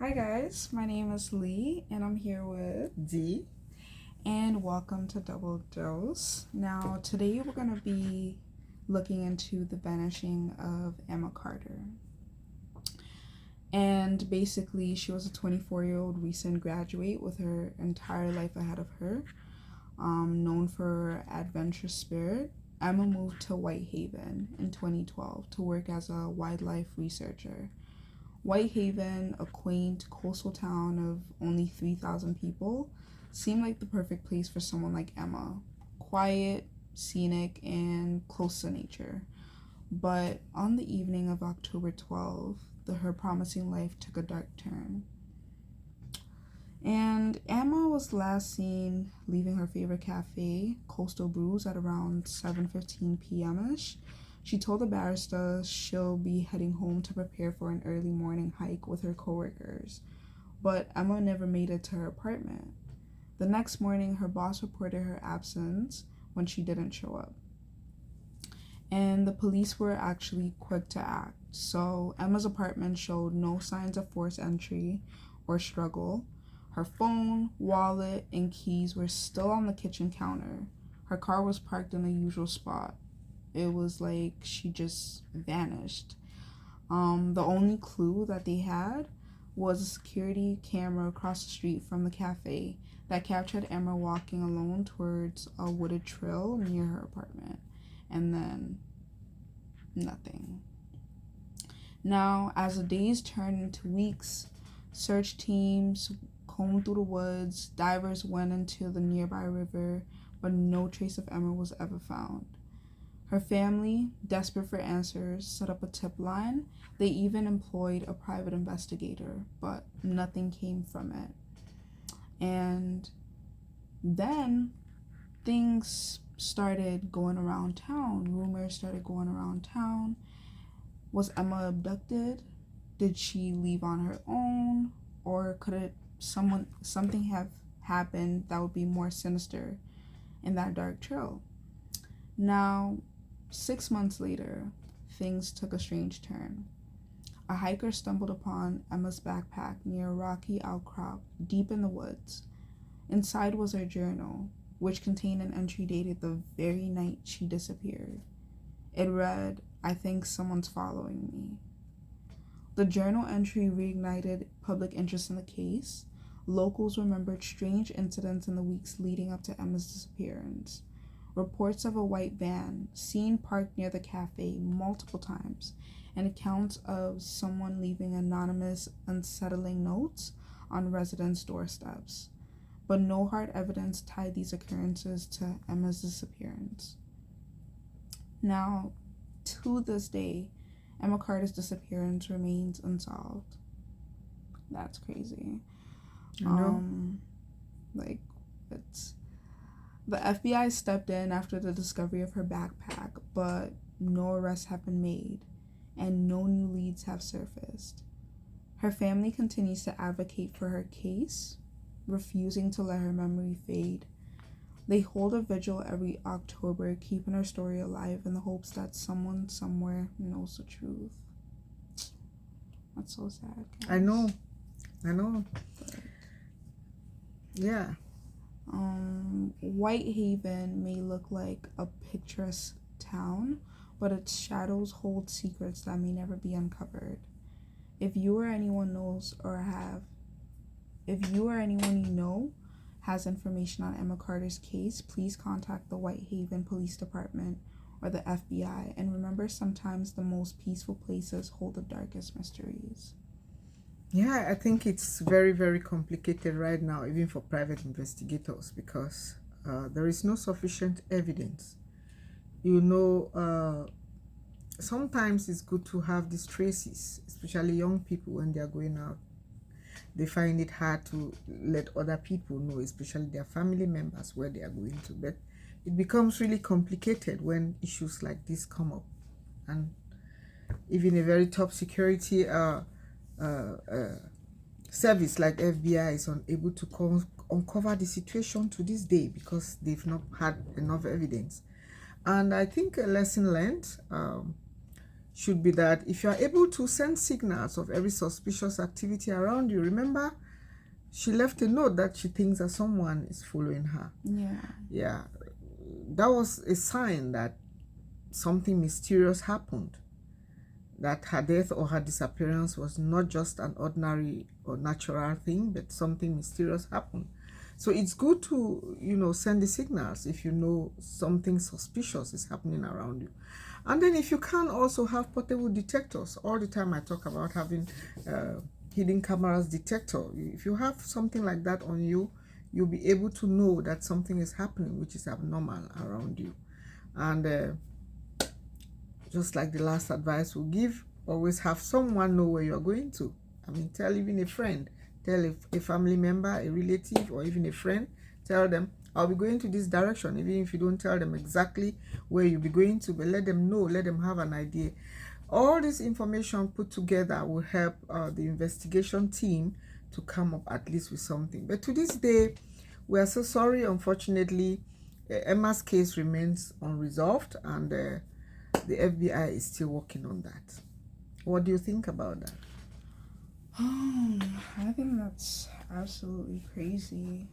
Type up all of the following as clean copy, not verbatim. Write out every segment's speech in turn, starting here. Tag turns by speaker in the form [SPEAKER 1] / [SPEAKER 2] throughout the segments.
[SPEAKER 1] Hi guys, my name is Lee and I'm here with
[SPEAKER 2] D.
[SPEAKER 1] and welcome to Double Dose. Now today we're going to be looking into the vanishing of Emma Carter. And basically she was a 24-year-old recent graduate with her entire life ahead of her. Known for her adventurous spirit, Emma moved to Whitehaven in 2012 to work as a wildlife researcher. Whitehaven, a quaint coastal town of only 3,000 people, seemed like the perfect place for someone like Emma. Quiet, scenic, and close to nature. But on the evening of October 12th, her promising life took a dark turn. And Emma was last seen leaving her favorite cafe, Coastal Brews, at around 7:15 p.m.ish. She told the barista she'll be heading home to prepare for an early morning hike with her coworkers, but Emma never made it to her apartment. The next morning, her boss reported her absence when she didn't show up. And the police were actually quick to act. So Emma's apartment showed no signs of forced entry or struggle. Her phone, wallet, and keys were still on the kitchen counter. Her car was parked in the usual spot. It was like she just vanished. The only clue that they had was a security camera across the street from the cafe that captured Emma walking alone towards a wooded trail near her apartment. And then nothing. Now, as the days turned into weeks, search teams combed through the woods, divers went into the nearby river, but no trace of Emma was ever found. Her family, desperate for answers, set up a tip line. They even employed a private investigator, but nothing came from it. And then things started going around town. Rumors started going around town. Was Emma abducted? Did she leave on her own? Or could something have happened that would be more sinister in that dark trail? Now, 6 months later, things took a strange turn. A hiker stumbled upon Emma's backpack near a rocky outcrop deep in the woods. Inside was her journal, which contained an entry dated the very night she disappeared. It read, "I think someone's following me." The journal entry reignited public interest in the case. Locals remembered strange incidents in the weeks leading up to Emma's disappearance. Reports of a white van seen parked near the cafe multiple times, and accounts of someone leaving anonymous, unsettling notes on residents' doorsteps. But no hard evidence tied these occurrences to Emma's disappearance. Now, to this day, Emma Carter's disappearance remains unsolved. That's crazy. Like, it's the FBI stepped in after the discovery of her backpack, but no arrests have been made, and no new leads have surfaced. Her family continues to advocate for her case, refusing to let her memory fade. They hold a vigil every October, keeping her story alive in the hopes that someone somewhere knows the truth. That's so sad, guys.
[SPEAKER 2] I know. But, yeah.
[SPEAKER 1] Whitehaven may look like a picturesque town, but its shadows hold secrets that may never be uncovered. If you or anyone you know has information on Emma Carter's case, please contact the Whitehaven Police Department or the FBI. And remember, sometimes the most peaceful places hold the darkest mysteries.
[SPEAKER 2] Yeah, I think it's very, very complicated right now, even for private investigators, because there is no sufficient evidence. Sometimes it's good to have these traces, especially young people when they are going out. They find it hard to let other people know, especially their family members, where they are going to. But it becomes really complicated when issues like this come up. And even a very top security service like FBI is unable to uncover the situation to this day because they've not had enough evidence. And I think a lesson learned, should be that if you are able to send signals of every suspicious activity around you, remember, she left a note that she thinks that someone is following her. Yeah, that was a sign that something mysterious happened, that her death or her disappearance was not just an ordinary or natural thing, but something mysterious happened. So it's good to, send the signals if you know something suspicious is happening around you. And then if you can, also have portable detectors. All the time I talk about having hidden cameras detector. If you have something like that on you, you'll be able to know that something is happening which is abnormal around you. And just like the last advice we'll give, always have someone know where you're going to. I mean, tell even a friend, tell a family member, a relative, or even a friend, tell them, I'll be going to this direction, even if you don't tell them exactly where you'll be going to, but let them know, let them have an idea. All this information put together will help the investigation team to come up at least with something. But to this day, we are so sorry. Unfortunately, Emma's case remains unresolved, and the FBI is still working on that. What do you think about that?
[SPEAKER 1] I think that's absolutely crazy.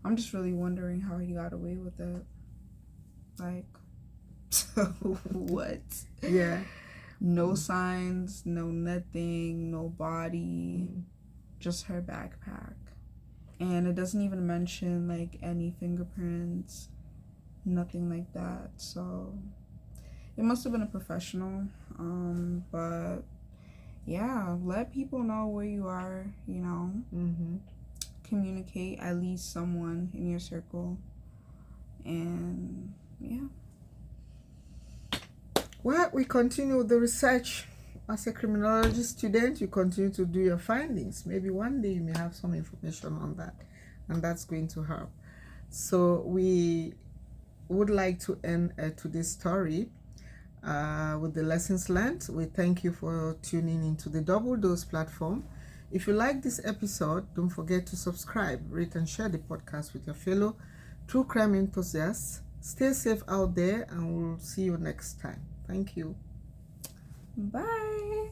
[SPEAKER 1] I'm just really wondering how he got away with it. Like, what?
[SPEAKER 2] Yeah.
[SPEAKER 1] No signs, no nothing, no body, just her backpack. And it doesn't even mention like any fingerprints, nothing like that. So it must have been a professional. But yeah, let people know where you are, communicate, at least someone in your circle. And yeah.
[SPEAKER 2] Well, we continue the research. As a criminology student, you continue to do your findings. Maybe one day you may have some information on that, and that's going to help. So we would like to end today's story with the lessons learned. We thank you for tuning into the Double Dose platform. If you like this episode, don't forget to subscribe, rate, and share the podcast with your fellow true crime enthusiasts. Stay safe out there, and we'll see you next time. Thank you.
[SPEAKER 1] Bye.